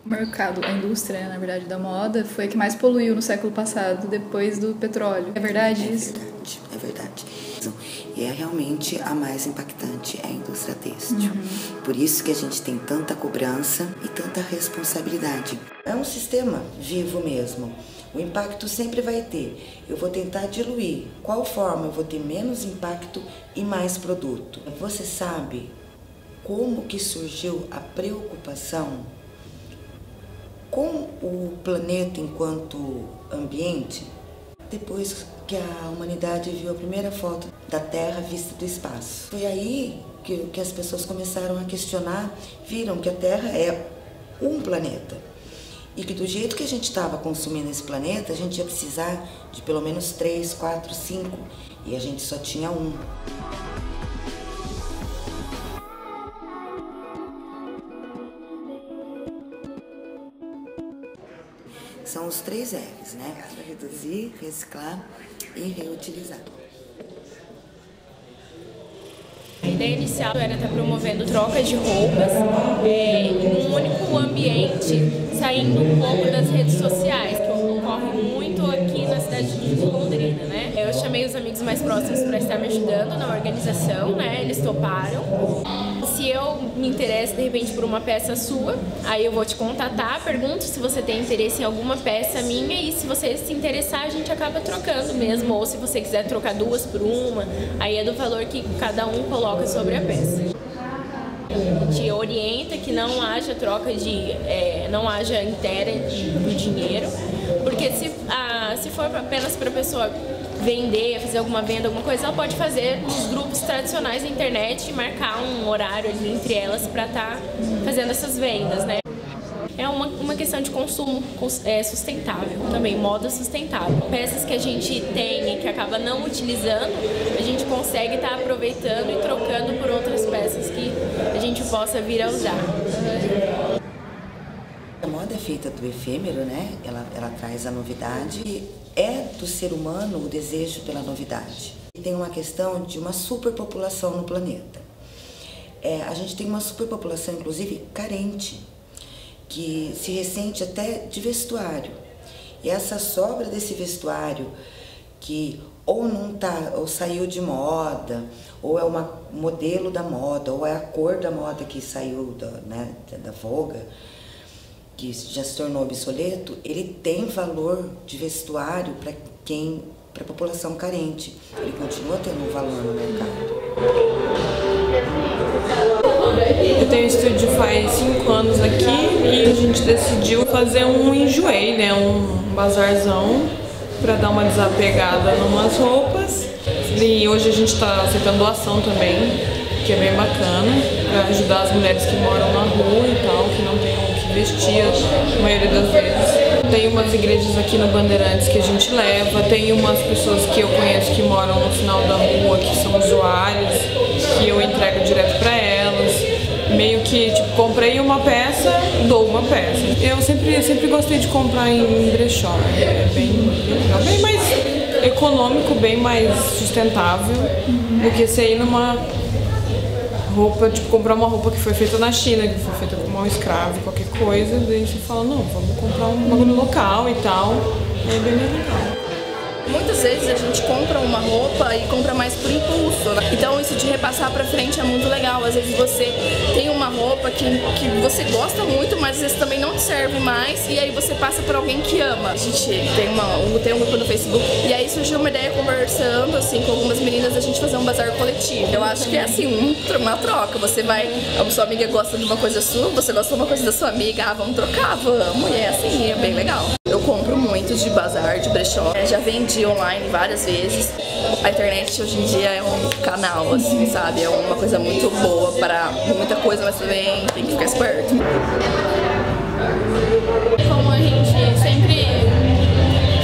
O mercado, a indústria, na verdade, da moda foi a que mais poluiu no século passado, depois do petróleo. É verdade isso? É verdade. E é realmente a mais impactante, é a indústria têxtil. Por isso que a gente tem tanta cobrança e tanta responsabilidade. É um sistema vivo mesmo. O impacto sempre vai ter. Eu vou tentar diluir. Qual forma eu vou ter menos impacto e mais produto? Você sabe como que surgiu a preocupação com o planeta enquanto ambiente? Depois que a humanidade viu a primeira foto da Terra vista do espaço. Foi aí que as pessoas começaram a questionar, viram que a Terra é um planeta. E que do jeito que a gente estava consumindo esse planeta, a gente ia precisar de pelo menos 3, 4, 5, e a gente só tinha um. São os 3 R's, né? Reduzir, reciclar e reutilizar. A ideia inicial era estar promovendo troca de roupas em um único ambiente, saindo um pouco das redes sociais, que ocorre muito aqui na cidade de Londrina, né? Eu chamei os amigos mais próximos para estar me ajudando na organização, né? Eles toparam. Se eu me interesso de repente por uma peça sua, aí eu vou te contatar, pergunto se você tem interesse em alguma peça minha e se você se interessar a gente acaba trocando mesmo, ou se você quiser trocar 2 por 1, aí é do valor que cada um coloca sobre a peça. A gente orienta que não haja troca não haja inteira do dinheiro, porque se for apenas para a pessoa vender, fazer alguma venda, alguma coisa, ela pode fazer nos grupos tradicionais da internet e marcar um horário ali entre elas para estar fazendo essas vendas, né? É uma questão de consumo sustentável também, moda sustentável. Peças que a gente tem e que acaba não utilizando, a gente consegue estar aproveitando e trocando por outras peças que a gente possa vir a usar. A moda é feita do efêmero, né? Ela traz a novidade. É do ser humano o desejo pela novidade. Tem uma questão de uma superpopulação no planeta. A gente tem uma superpopulação, inclusive, carente, que se ressente até de vestuário. E essa sobra desse vestuário, que ou saiu de moda, ou é um modelo da moda, ou é a cor da moda que saiu da Vogue, que já se tornou obsoleto, ele tem valor de vestuário para a população carente. Ele continua tendo um valor no mercado. Eu tenho estúdio faz 5 anos aqui e a gente decidiu fazer um enjoei, né? Um bazarzão para dar uma desapegada em umas roupas. E hoje a gente está aceitando doação também, que é bem bacana, para ajudar as mulheres que moram na rua e tal, que não têm o que vestir a maioria das vezes. Tem umas igrejas aqui no Bandeirantes que a gente leva, tem umas pessoas que eu conheço que moram no final da rua, que são usuários, que eu entrego direto para elas. Meio que, tipo, comprei uma peça, dou uma peça. Eu sempre gostei de comprar em brechó, é bem legal, bem mais econômico, bem mais sustentável do que você ir numa roupa, tipo, comprar uma roupa que foi feita na China, que foi feita com mão escrava, qualquer coisa, daí você fala, não, vamos comprar um bagulho local e tal, é bem mais legal. Muitas vezes a gente compra uma roupa e compra mais por impulso, né? Então isso de repassar pra frente é muito legal. Às vezes você tem uma roupa que você gosta muito, mas às vezes também não te serve mais, e aí você passa pra alguém que ama. A gente tem um grupo no Facebook, e aí surgiu uma ideia conversando assim com algumas meninas, a gente fazer um bazar coletivo. Eu acho que é assim, uma troca. Você vai, a sua amiga gosta de uma coisa sua, você gosta de uma coisa da sua amiga, vamos trocar, vamos, e é assim, é bem legal. Eu compro muito de bazar, de brechó, já vendi online várias vezes. A internet hoje em dia é um canal, assim, sabe? É uma coisa muito boa para muita coisa, mas também tem que ficar esperto. Como a gente sempre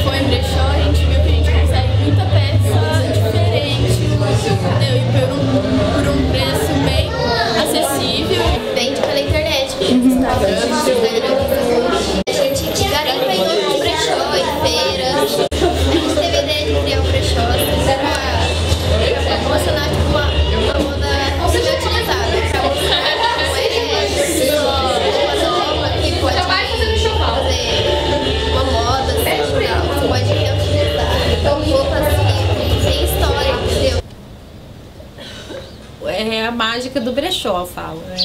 foi em brechó, a gente viu que a gente consegue muita peça diferente, entendeu? E por um preço bem acessível. Vende pela internet, Instagram, a gente garimpa em outros brechó, em feiras. A gente teve a ideia de criar um brechó, para mostrar tipo, uma moda semi-utilizada, para mostrar como é só uma nova que pode é a mágica do brechó, eu falo, né?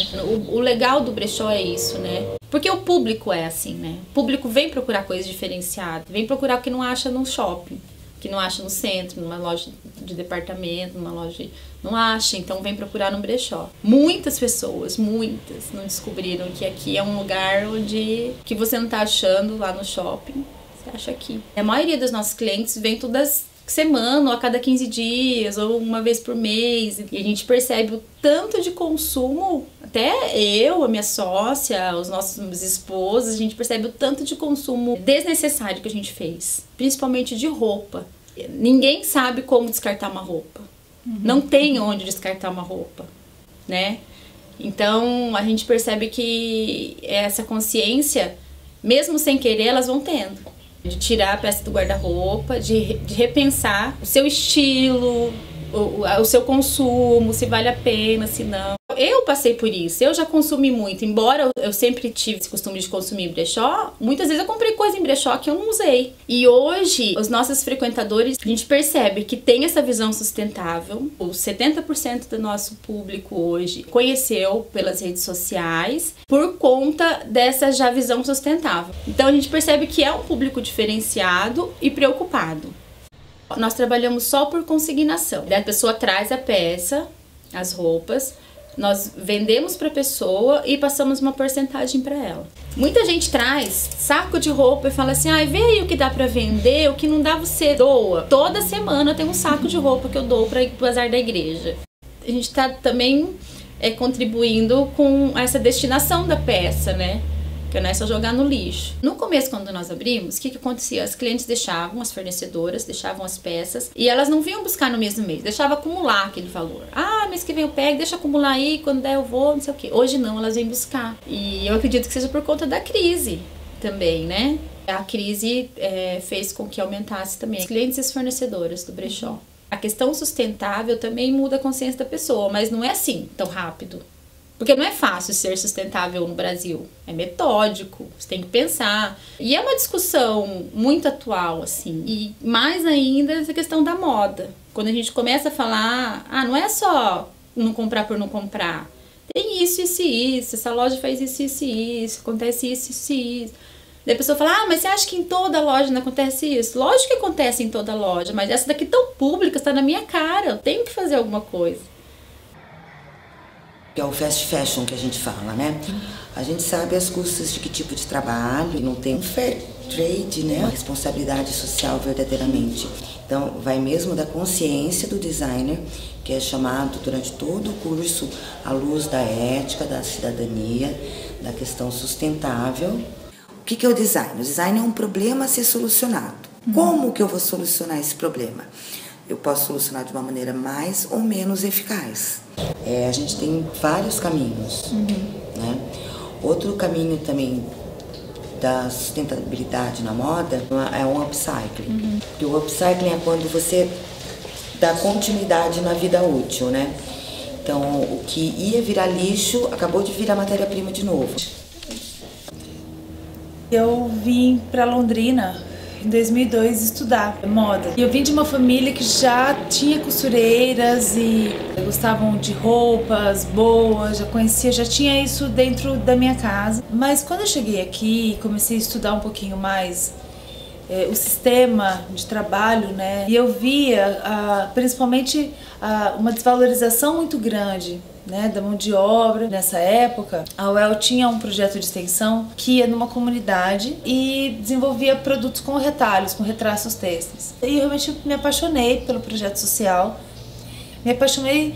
O legal do brechó é isso, né? Porque o público é assim, né? O público vem procurar coisas diferenciadas, vem procurar o que não acha no shopping, que não acha no centro, numa loja de departamento, numa loja... Não acha, então vem procurar no brechó. Muitas pessoas, muitas, não descobriram que aqui é um lugar onde que você não tá achando lá no shopping, você acha aqui. A maioria dos nossos clientes vem todas semana, ou a cada 15 dias, ou uma vez por mês. E a gente percebe o tanto de consumo, até eu, a minha sócia, os nossos esposos, a gente percebe o tanto de consumo desnecessário que a gente fez. Principalmente de roupa. Ninguém sabe como descartar uma roupa. Não tem onde descartar uma roupa, né? Então, a gente percebe que essa consciência, mesmo sem querer, elas vão tendo. De tirar a peça do guarda-roupa, de repensar o seu estilo, o seu consumo, se vale a pena, se não. Eu passei por isso, eu já consumi muito, embora eu sempre tive esse costume de consumir em brechó, muitas vezes eu comprei coisa em brechó que eu não usei. E hoje, os nossos frequentadores, a gente percebe que tem essa visão sustentável. Os 70% do nosso público hoje conheceu pelas redes sociais por conta dessa já visão sustentável. Então a gente percebe que é um público diferenciado e preocupado. Nós trabalhamos só por consignação. A pessoa traz a peça, as roupas, nós vendemos para a pessoa e passamos uma porcentagem para ela. Muita gente traz saco de roupa e fala assim, vê aí o que dá para vender, o que não dá você doa. Toda semana tem um saco de roupa que eu dou para o bazar da igreja. A gente está também contribuindo com essa destinação da peça, né? Que não é só jogar no lixo. No começo, quando nós abrimos, o que acontecia? As clientes deixavam, as fornecedoras deixavam as peças e elas não vinham buscar no mesmo mês, deixava acumular aquele valor. Mês que vem eu pego, deixa acumular aí, quando der eu vou, não sei o quê. Hoje não, elas vêm buscar. E eu acredito que seja por conta da crise também, né? A crise fez com que aumentasse também as clientes e as fornecedoras do brechó. A questão sustentável também muda a consciência da pessoa, mas não é assim tão rápido. Porque não é fácil ser sustentável no Brasil. É metódico, você tem que pensar. E é uma discussão muito atual, assim. E mais ainda essa questão da moda. Quando a gente começa a falar, não é só não comprar por não comprar. Tem isso, isso e isso. Essa loja faz isso, isso e isso. Acontece isso, isso e isso. Daí a pessoa fala, mas você acha que em toda loja não acontece isso? Lógico que acontece em toda loja, mas essa daqui tão pública, está na minha cara. Eu tenho que fazer alguma coisa. Que é o fast fashion que a gente fala, né? A gente sabe as custas de que tipo de trabalho, não tem um fair trade, né? Uma responsabilidade social verdadeiramente. Então, vai mesmo da consciência do designer, que é chamado durante todo o curso à luz da ética, da cidadania, da questão sustentável. O que é o design? O design é um problema a ser solucionado. Como que eu vou solucionar esse problema? Eu posso solucionar de uma maneira mais ou menos eficaz. A gente tem vários caminhos, né? Outro caminho também da sustentabilidade na moda é o upcycling. Porque o upcycling é quando você dá continuidade na vida útil, né? Então, o que ia virar lixo acabou de virar matéria-prima de novo. Eu vim para Londrina em 2002 estudar moda. Eu vim de uma família que já tinha costureiras e gostavam de roupas boas, já tinha isso dentro da minha casa. Mas quando eu cheguei aqui e comecei a estudar um pouquinho mais o sistema de trabalho, né? E eu via principalmente uma desvalorização muito grande, né, da mão de obra. Nessa época, a UEL tinha um projeto de extensão que ia numa comunidade e desenvolvia produtos com retalhos, com retratos têxteis. E eu realmente me apaixonei pelo projeto social, me apaixonei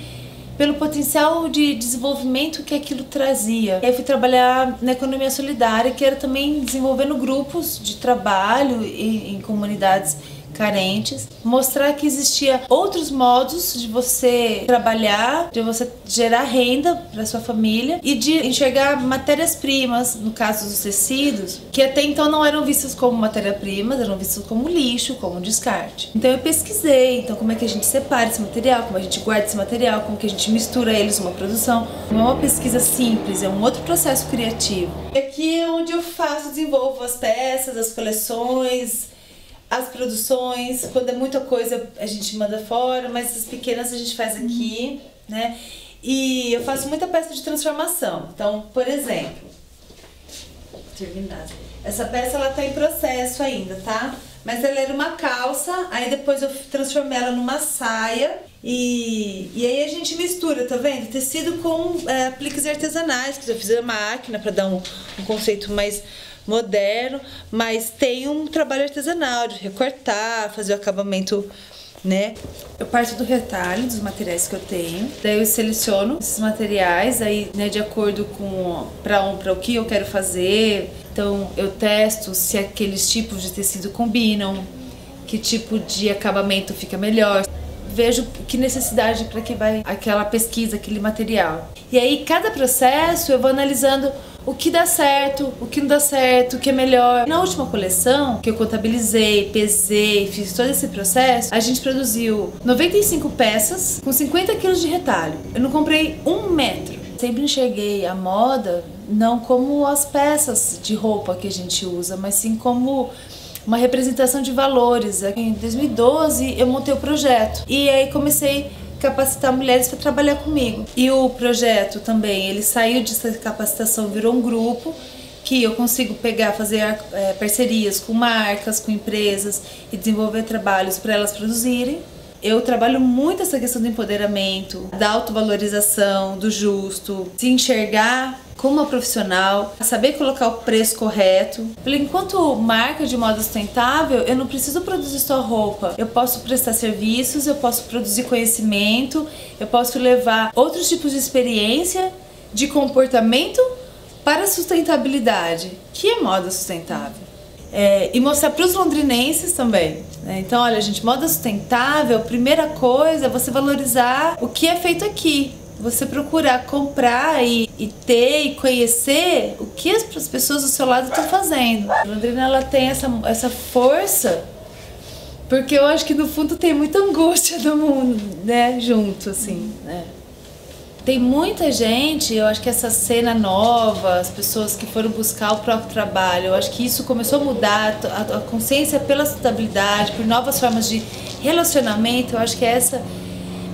pelo potencial de desenvolvimento que aquilo trazia. Eu fui trabalhar na economia solidária, que era também desenvolvendo grupos de trabalho em comunidades carentes, mostrar que existia outros modos de você trabalhar, de você gerar renda para sua família e de enxergar matérias-primas, no caso dos tecidos, que até então não eram vistas como matéria-primas, eram vistas como lixo, como descarte. Então eu pesquisei, como é que a gente separa esse material, como a gente guarda esse material, como que a gente mistura eles numa produção. Não é uma pesquisa simples, é um outro processo criativo. Aqui é onde eu desenvolvo as peças, as coleções, as produções. Quando é muita coisa a gente manda fora, mas as pequenas a gente faz aqui, né? E eu faço muita peça de transformação. Então, por exemplo, terminar. Essa peça ela tá em processo ainda, tá? Mas ela era uma calça, aí depois eu transformei ela numa saia e aí a gente mistura, tá vendo? Tecido com apliques artesanais, que eu fiz a máquina para dar um conceito mais moderno, mas tem um trabalho artesanal de recortar, fazer o acabamento, né? Eu parto do retalho dos materiais que eu tenho, daí eu seleciono esses materiais, aí, né, de acordo com para o que eu quero fazer. Então eu testo se aqueles tipos de tecido combinam, que tipo de acabamento fica melhor. Vejo que necessidade para que vai aquela pesquisa, aquele material. E aí cada processo eu vou analisando o que dá certo, o que não dá certo, o que é melhor. Na última coleção, que eu contabilizei, pesei, fiz todo esse processo, a gente produziu 95 peças com 50 quilos de retalho. Eu não comprei 1 metro. Sempre enxerguei a moda não como as peças de roupa que a gente usa, mas sim como uma representação de valores. Em 2012 eu montei o projeto e aí comecei a capacitar mulheres para trabalhar comigo. E o projeto também, ele saiu dessa capacitação, virou um grupo que eu consigo pegar, fazer parcerias com marcas, com empresas e desenvolver trabalhos para elas produzirem. Eu trabalho muito essa questão do empoderamento, da autovalorização, do justo, se enxergar como uma profissional, saber colocar o preço correto. Enquanto marca de moda sustentável, eu não preciso produzir só roupa. Eu posso prestar serviços, eu posso produzir conhecimento, eu posso levar outros tipos de experiência, de comportamento para a sustentabilidade, que é moda sustentável. E mostrar para os londrinenses também, né? Então, olha, gente, moda sustentável, primeira coisa é você valorizar o que é feito aqui. Você procurar comprar e ter e conhecer o que as pessoas do seu lado estão fazendo. A Londrina, ela tem essa força, porque eu acho que no fundo tem muita angústia do mundo, né, junto, assim, né? Tem muita gente, eu acho que essa cena nova, as pessoas que foram buscar o próprio trabalho, eu acho que isso começou a mudar, a consciência pela sustentabilidade, por novas formas de relacionamento. Eu acho que essa,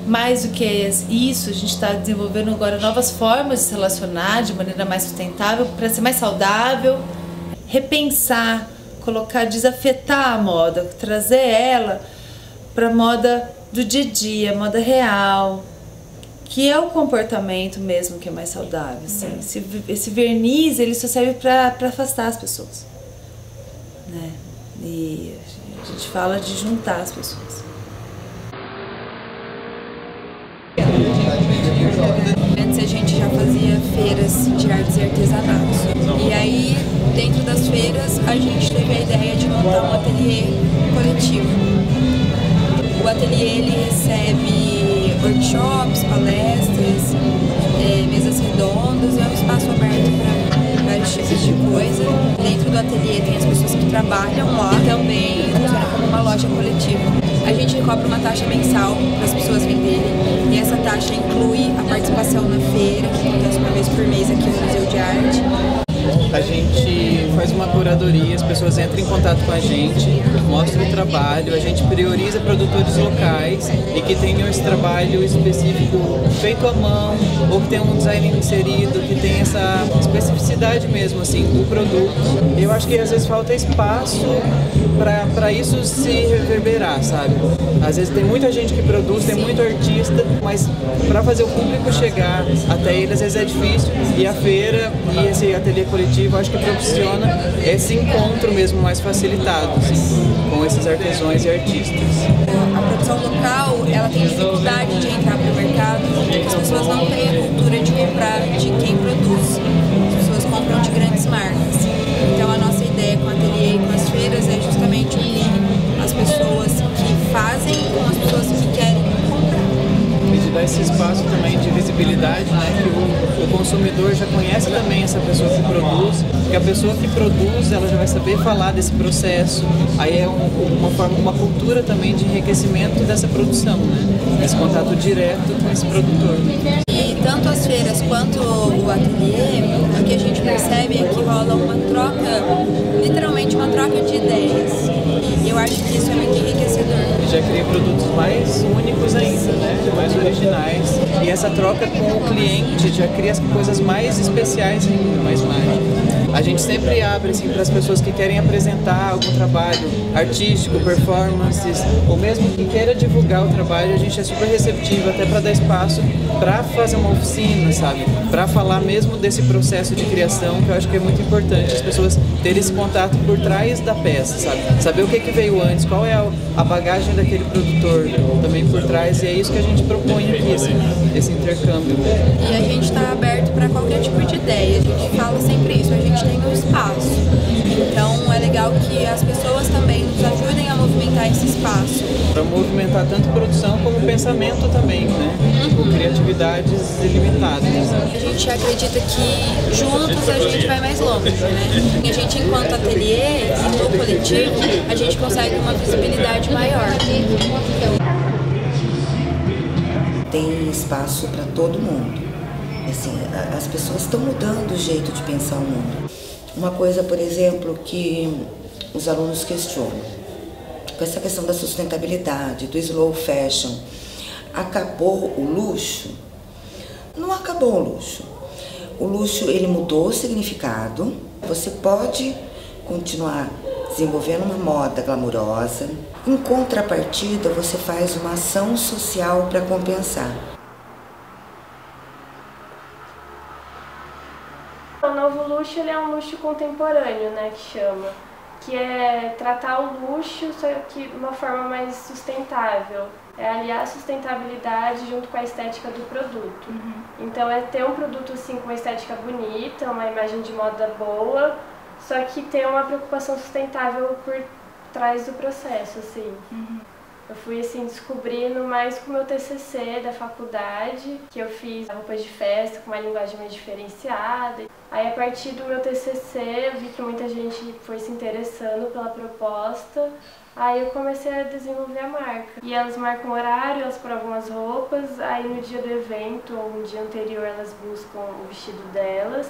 mais do que isso, a gente está desenvolvendo agora novas formas de se relacionar de maneira mais sustentável, para ser mais saudável, repensar, colocar, desafetar a moda, trazer ela para a moda do dia a dia, moda real, que é o comportamento mesmo que é mais saudável, assim. Esse verniz, ele só serve para afastar as pessoas, né? E a gente fala de juntar as pessoas. Antes a gente já fazia feiras de artes e artesanatos. E aí, dentro das feiras, a gente teve a ideia de montar um ateliê coletivo. O ateliê, ele recebe workshops, palestras, mesas redondas, é um espaço aberto para vários tipos de coisa. Dentro do ateliê tem as pessoas que trabalham lá e também funciona como uma loja coletiva. A gente cobra uma taxa mensal para as pessoas venderem e essa taxa inclui a participação na feira, que acontece uma vez por mês aqui no Museu de Arte. A gente faz uma curadoria, as pessoas entram em contato com a gente, mostram o trabalho, a gente prioriza produtores locais e que tenham esse trabalho específico feito à mão ou que tenham um design inserido, que tem essa especificidade mesmo assim do produto. Eu acho que às vezes falta espaço para isso se reverberar, sabe? Às vezes tem muita gente que produz, tem muito artista, mas para fazer o público chegar até ele às vezes é difícil, e a feira e esse ateliê coletivo acho que proporciona esse encontro mesmo mais facilitado, assim, com esses artesãos e artistas. A produção local, ela tem dificuldade de entrar para o mercado porque as pessoas não têm a cultura de comprar de quem produz. As pessoas compram de grandes marcas. Então a nossa ideia com o ateliê e com as feiras é justamente unir as pessoas que fazem com as pessoas que querem comprar. E de dar esse espaço também de visibilidade, né? Que o consumidor já conhece também essa pessoa que produz, porque a pessoa que produz, ela já vai saber falar desse processo. Aí é uma cultura também de enriquecimento dessa produção, né? Esse contato direto com esse produtor. E tanto as feiras quanto o ateliê, o que a gente percebe é que rola uma troca, literalmente uma troca de ideias. E eu acho que isso é muito enriquecedor. Já cria produtos mais únicos ainda, né? e mais originais. E essa troca com o cliente já cria as coisas mais especiais ainda, mais mágicas. A gente sempre abre assim, para as pessoas que querem apresentar algum trabalho artístico, performances, ou mesmo que queira divulgar o trabalho, a gente é super receptivo até para dar espaço para fazer uma oficina, sabe? Para falar mesmo desse processo de criação, que eu acho que é muito importante as pessoas terem esse contato por trás da peça, sabe? Saber o que veio antes, qual é a bagagem daquele produtor também por trás, e é isso que a gente propõe aqui, esse intercâmbio. E a gente está aberto para qualquer tipo de ideia, a gente fala sempre isso, a gente tem um espaço. Então é legal que as pessoas também nos ajudem a movimentar esse espaço. Para movimentar tanto produção como pensamento também, né? Com criatividades ilimitadas. A gente acredita que juntos a gente vai mais longe, né? A gente, enquanto ateliê e no coletivo, a gente consegue uma visibilidade maior. Tem espaço para todo mundo. Assim, as pessoas estão mudando o jeito de pensar o mundo. Uma coisa, por exemplo, que os alunos questionam, com essa questão da sustentabilidade, do slow fashion, acabou o luxo? Não acabou o luxo. O luxo, ele mudou o significado. Você pode continuar desenvolvendo uma moda glamurosa. Em contrapartida, você faz uma ação social para compensar. O novo luxo, ele é um luxo contemporâneo, né, que chama, que é tratar o luxo, só que de uma forma mais sustentável. É aliar a sustentabilidade junto com a estética do produto. Então é ter um produto assim com uma estética bonita, uma imagem de moda boa, só que ter uma preocupação sustentável por trás do processo, assim. Eu fui assim descobrindo mais com o meu TCC da faculdade, que eu fiz roupas de festa com uma linguagem mais diferenciada. Aí a partir do meu TCC eu vi que muita gente foi se interessando pela proposta. Aí eu comecei a desenvolver a marca. E elas marcam horário, elas provam algumas roupas, aí no dia do evento ou no dia anterior elas buscam o vestido delas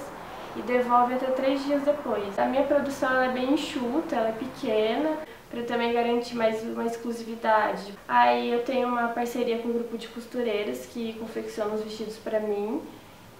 e devolvem até 3 dias depois. A minha produção ela é bem enxuta, ela é pequena, para também garantir mais uma exclusividade. Aí eu tenho uma parceria com um grupo de costureiras que confeccionam os vestidos para mim.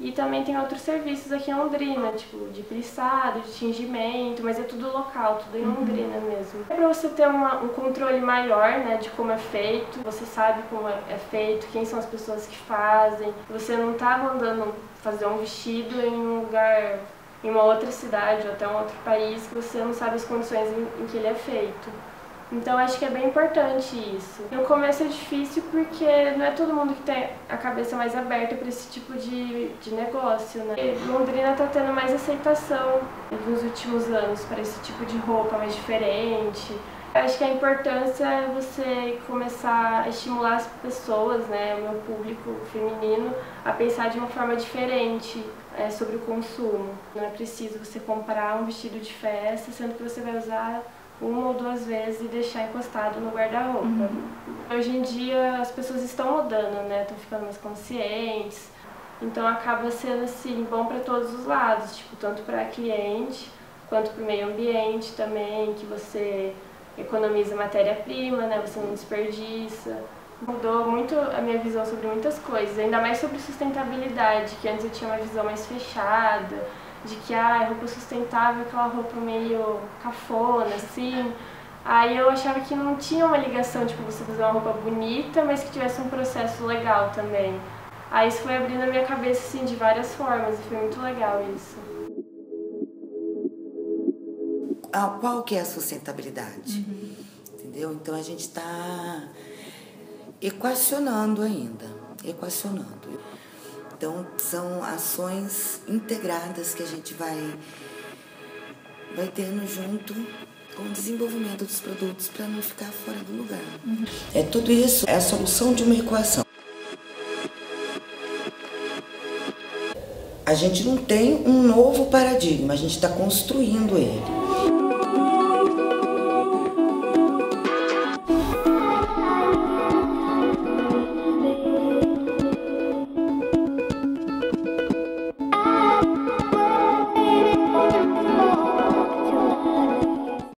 E também tem outros serviços aqui em Londrina, tipo de plissado, de tingimento, mas é tudo local, tudo em Londrina mesmo. É para você ter um controle maior, né, de como é feito, você sabe como é feito, quem são as pessoas que fazem. Você não tá mandando fazer um vestido em um lugar, em uma outra cidade ou até um outro país, que você não sabe as condições em que ele é feito. Então acho que é bem importante isso. No começo é difícil porque não é todo mundo que tem a cabeça mais aberta para esse tipo de negócio, né? E Londrina está tendo mais aceitação nos últimos anos para esse tipo de roupa mais diferente. Acho que a importância é você começar a estimular as pessoas, né, o meu público feminino, a pensar de uma forma diferente sobre o consumo. Não é preciso você comprar um vestido de festa, sendo que você vai usar 1 ou 2 vezes e deixar encostado no guarda-roupa. Hoje em dia as pessoas estão mudando, né? Estão ficando mais conscientes. Então acaba sendo assim bom para todos os lados, tipo, tanto para cliente quanto para o meio ambiente também, que você economiza matéria-prima, né? Você não desperdiça. Mudou muito a minha visão sobre muitas coisas, ainda mais sobre sustentabilidade, que antes eu tinha uma visão mais fechada, de que roupa sustentável, aquela roupa meio cafona, assim. Aí eu achava que não tinha uma ligação, tipo, você fazer uma roupa bonita, mas que tivesse um processo legal também. Aí isso foi abrindo a minha cabeça, assim, de várias formas, e foi muito legal isso. Qual que é a sustentabilidade? Entendeu? Então a gente está equacionando ainda, Então, são ações integradas que a gente vai tendo junto com o desenvolvimento dos produtos para não ficar fora do lugar. Tudo isso é a solução de uma equação. A gente não tem um novo paradigma, a gente está construindo ele.